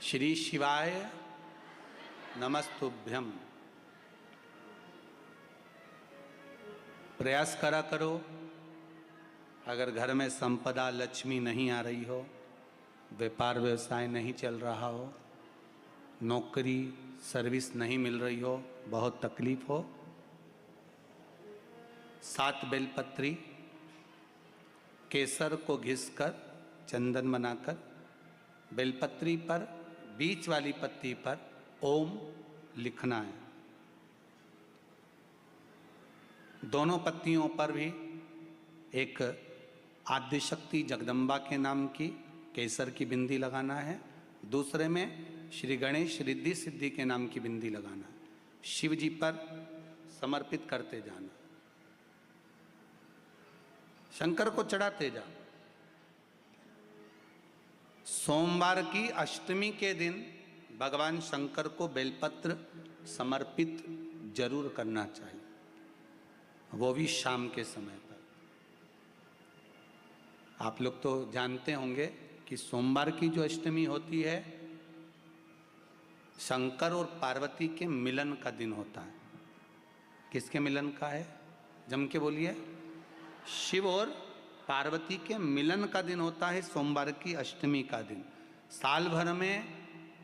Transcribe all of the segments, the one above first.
श्री शिवाय नमस्तुभ्यम। प्रयास करा करो, अगर घर में संपदा लक्ष्मी नहीं आ रही हो, व्यापार व्यवसाय नहीं चल रहा हो, नौकरी सर्विस नहीं मिल रही हो, बहुत तकलीफ हो, 7 बेलपत्री केसर को घिसकर चंदन बनाकर बेलपत्री पर बीच वाली पत्ती पर ओम लिखना है। दोनों पत्तियों पर भी एक आद्यशक्ति जगदम्बा के नाम की केसर की बिंदी लगाना है, दूसरे में श्री गणेश रिद्धि सिद्धि के नाम की बिंदी लगाना है। शिव जी पर समर्पित करते जाना, शंकर को चढ़ाते जा। सोमवार की अष्टमी के दिन भगवान शंकर को बेलपत्र समर्पित जरूर करना चाहिए, वो भी शाम के समय पर। आप लोग तो जानते होंगे कि सोमवार की जो अष्टमी होती है, शंकर और पार्वती के मिलन का दिन होता है। किसके मिलन का है? जम के बोलिए। शिव और पार्वती के मिलन का दिन होता है सोमवार की अष्टमी का दिन। साल भर में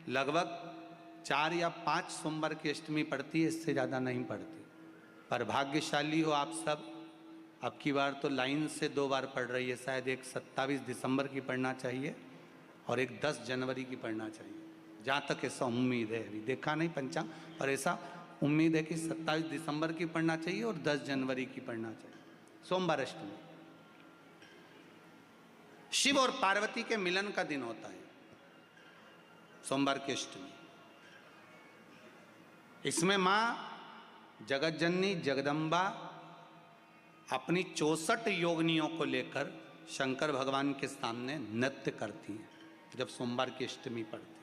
लगभग 4 या 5 सोमवार की अष्टमी पड़ती है, इससे ज़्यादा नहीं पड़ती। पर भाग्यशाली हो आप सब, अब की बार तो लाइन से 2 बार पड़ रही है। शायद एक 27 दिसंबर की पढ़ना चाहिए और एक 10 जनवरी की पढ़ना चाहिए, जहाँ तक ऐसा उम्मीद है। अभी देखा नहीं पंचांग, पर ऐसा उम्मीद है कि 27 दिसंबर की पढ़ना चाहिए और 10 जनवरी की पढ़ना चाहिए। सोमवार अष्टमी शिव और पार्वती के मिलन का दिन होता है, सोमवार की अष्टमी। इसमें मां जगत जननी जगदम्बा अपनी 64 योगिनियों को लेकर शंकर भगवान के सामने नृत्य करती हैं जब सोमवार की अष्टमी पड़ती है।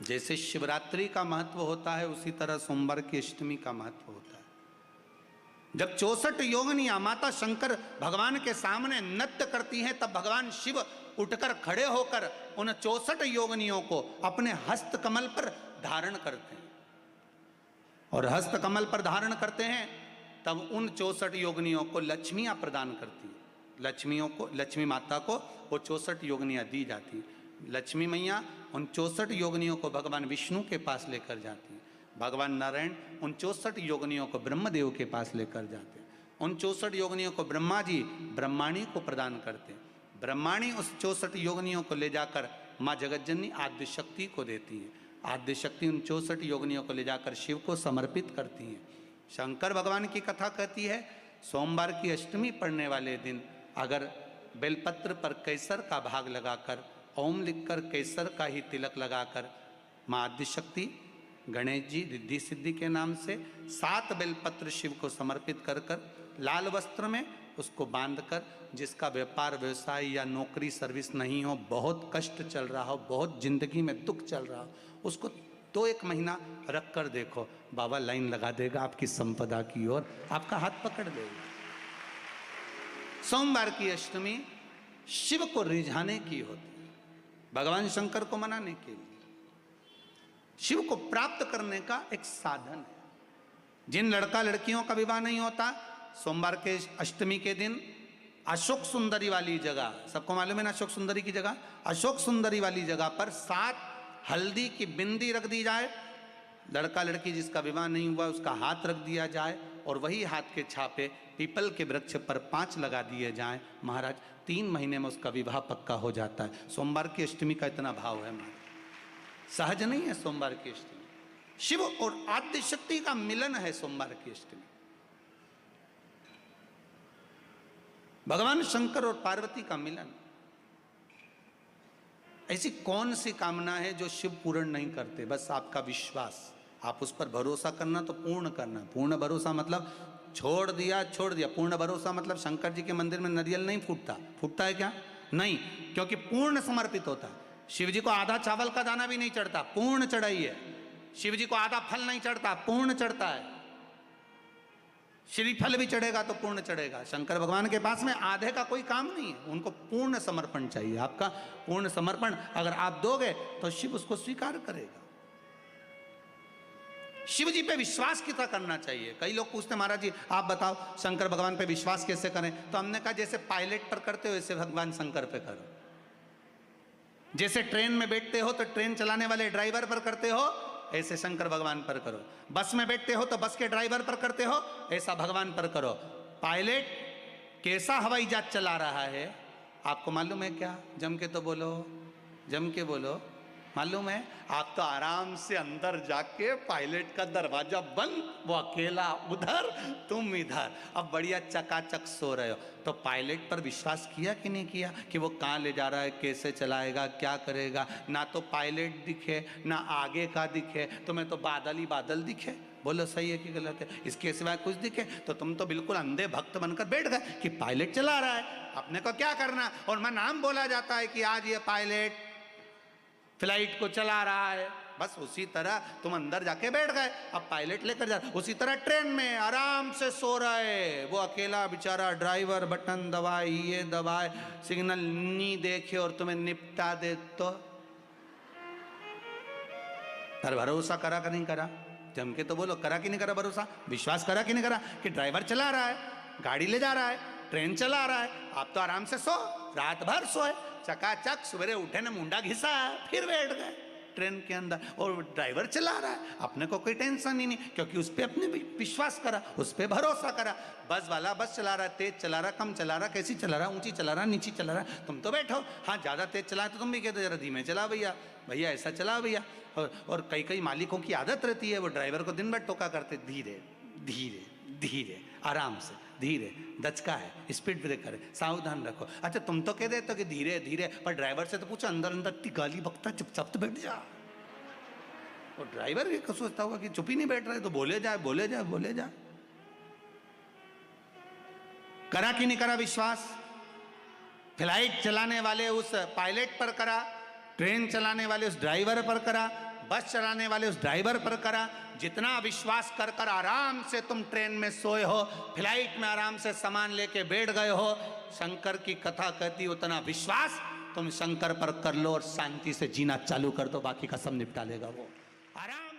जैसे शिवरात्रि का महत्व होता है, उसी तरह सोमवार की अष्टमी का महत्व होता है। जब 64 योगिनियां माता शंकर भगवान के सामने नृत्य करती हैं, तब भगवान शिव उठकर खड़े होकर उन 64 योगिनियों को अपने हस्त कमल पर धारण करते हैं। और हस्त कमल पर धारण करते हैं, तब उन 64 योगिनियों को लक्ष्मियां प्रदान करती हैं। लक्ष्मी माता को वो 64 योगिनियां दी जाती हैं। लक्ष्मी मैया उन 64 योगिनियों को भगवान विष्णु के पास लेकर जाती हैं। भगवान नारायण उन 64 योगिनियों को ब्रह्मदेव के पास लेकर जाते हैं। उन 64 योगिनियों को ब्रह्मा जी ब्रह्माणी को प्रदान करते हैं। ब्रह्माणी उस 64 योगिनियों को ले जाकर माँ जगतजननी आद्यशक्ति को देती हैं। आद्यशक्ति उन 64 योगिनियों को ले जाकर शिव को समर्पित करती हैं। शंकर भगवान की कथा कहती है, सोमवार की अष्टमी पढ़ने वाले दिन अगर बेलपत्र पर केसर का भाग लगाकर ओम लिखकर केसर का ही तिलक लगाकर माँ आद्यशक्ति गणेश जी रिद्धि सिद्धि के नाम से 7 बेलपत्र शिव को समर्पित कर लाल वस्त्र में उसको बांधकर, जिसका व्यापार व्यवसाय या नौकरी सर्विस नहीं हो, बहुत कष्ट चल रहा हो, बहुत जिंदगी में दुख चल रहा हो, उसको 2-1 महीना रख कर देखो, बाबा लाइन लगा देगा आपकी संपदा की ओर, आपका हाथ पकड़ देगा। सोमवार की अष्टमी शिव को रिझाने की होती है, भगवान शंकर को मनाने के लिए, शिव को प्राप्त करने का एक साधन है। जिन लड़का लड़कियों का विवाह नहीं होता, सोमवार के अष्टमी के दिन अशोक सुंदरी वाली जगह, सबको मालूम है ना अशोक सुंदरी की जगह, अशोक सुंदरी वाली जगह पर 7 हल्दी की बिंदी रख दी जाए। लड़का लड़की जिसका विवाह नहीं हुआ उसका हाथ रख दिया जाए और वही हाथ के छापे पीपल के वृक्ष पर 5 लगा दिए जाएं। महाराज 3 महीने में उसका विवाह पक्का हो जाता है। सोमवार की अष्टमी का इतना भाव है महाराज, सहज नहीं है सोमवार की अष्टमी। शिव और आद्य शक्ति का मिलन है सोमवार की अष्टमी। भगवान शंकर और पार्वती का मिलन। ऐसी कौन सी कामना है जो शिव पूर्ण नहीं करते? बस आपका विश्वास, आप उस पर भरोसा करना तो पूर्ण करना। पूर्ण भरोसा मतलब छोड़ दिया। पूर्ण भरोसा मतलब शंकर जी के मंदिर में नारियल नहीं फूटता है क्या? नहीं, क्योंकि पूर्ण समर्पित होता है। शिव जी को आधा चावल का दाना भी नहीं चढ़ता, पूर्ण चढ़ाई है। शिव जी को आधा फल नहीं चढ़ता, पूर्ण चढ़ता है। श्रीफल भी चढ़ेगा तो पूर्ण चढ़ेगा। शंकर भगवान के पास में आधे का कोई काम नहीं है, उनको पूर्ण समर्पण चाहिए। आपका पूर्ण समर्पण अगर आप दोगे तो शिव उसको स्वीकार करेगा। शिव जी पे विश्वास कितना करना चाहिए? कई लोग पूछते महाराज जी आप बताओ शंकर भगवान पे विश्वास कैसे करें? तो हमने कहा जैसे पायलट पर करते हो वैसे भगवान शंकर पे करो। जैसे ट्रेन में बैठते हो तो ट्रेन चलाने वाले ड्राइवर पर करते हो, ऐसे शंकर भगवान पर करो। बस में बैठते हो तो बस के ड्राइवर पर करते हो, ऐसा भगवान पर करो। पायलट कैसा हवाई जहाज चला रहा है आपको मालूम है क्या? जम के तो बोलो, जम के बोलो। मालूम है? आप तो आराम से अंदर जाके पायलट का दरवाजा बंद, वो अकेला उधर तुम इधर, अब बढ़िया चकाचक सो रहे हो। तो पायलट पर विश्वास किया कि नहीं किया कि वो कहाँ ले जा रहा है, कैसे चलाएगा, क्या करेगा? ना तो पायलट दिखे ना आगे का दिखे, तुम्हें तो बादल ही बादल दिखे। बोलो सही है कि गलत है? इसके सिवाय कुछ दिखे तो तुम तो बिल्कुल अंधे भक्त बनकर बैठ गए कि पायलट चला रहा है, अपने को क्या करना। और मैं नाम बोला जाता है कि आज ये पायलट फ्लाइट को चला रहा है, बस उसी तरह तुम अंदर जाके बैठ गए, अब पायलट लेकर जा। उसी तरह ट्रेन में आराम से सो रहे, वो अकेला बेचारा ड्राइवर बटन दबाए, ये दबाए, सिग्नल नहीं देखे और तुम्हें निपटा दे तो पर भरोसा करा कि नहीं करा? जम के तो बोलो, करा कि नहीं करा भरोसा? विश्वास करा कि नहीं करा कि ड्राइवर चला रहा है, गाड़ी ले जा रहा है, ट्रेन चला रहा है, आप तो आराम से सो, रात भर सोए, चकाचक सवेरे उठे ना मुंडा घिसा फिर बैठ गए ट्रेन के अंदर, और ड्राइवर चला रहा है, अपने को कोई टेंशन ही नहीं, क्योंकि उस पर अपने विश्वास करा, उस पर भरोसा करा। बस वाला बस चला रहा है, तेज चला रहा, कम चला रहा, कैसी चला रहा, ऊंची चला रहा, नीची चला रहा, तुम तो बैठो। हाँ ज़्यादा तेज चला तो तुम भी कहते जरा धीमे चला भैया, भैया ऐसा चला भैया। और कई कई मालिकों की आदत रहती है, वो ड्राइवर को दिन भर टोका करते, धीरे धीरे धीरे, आराम से, धीरे, दचका है, स्पीड ब्रेकर है, सावधान रखो। अच्छा तुम तो कह देते हो कि धीरे धीरे, पर ड्राइवर से तो पूछो, अंदर अंदर इतनी गाली बकता, चुपचाप तो बैठ जा। और ड्राइवर ये सोचता होगा कि चुप ही नहीं बैठ रहे, तो बोले जाए बोले जाए बोले जाए। करा कि नहीं करा विश्वास? फ्लाइट चलाने वाले उस पायलट पर करा, ट्रेन चलाने वाले उस ड्राइवर पर करा, बस चलाने वाले उस ड्राइवर पर करा। जितना विश्वास कर कर आराम से तुम ट्रेन में सोए हो, फ्लाइट में आराम से सामान लेके बैठ गए हो, शंकर की कथा कहती उतना विश्वास तुम शंकर पर कर लो और शांति से जीना चालू कर दो, बाकी का सब निपटा लेगा वो आराम।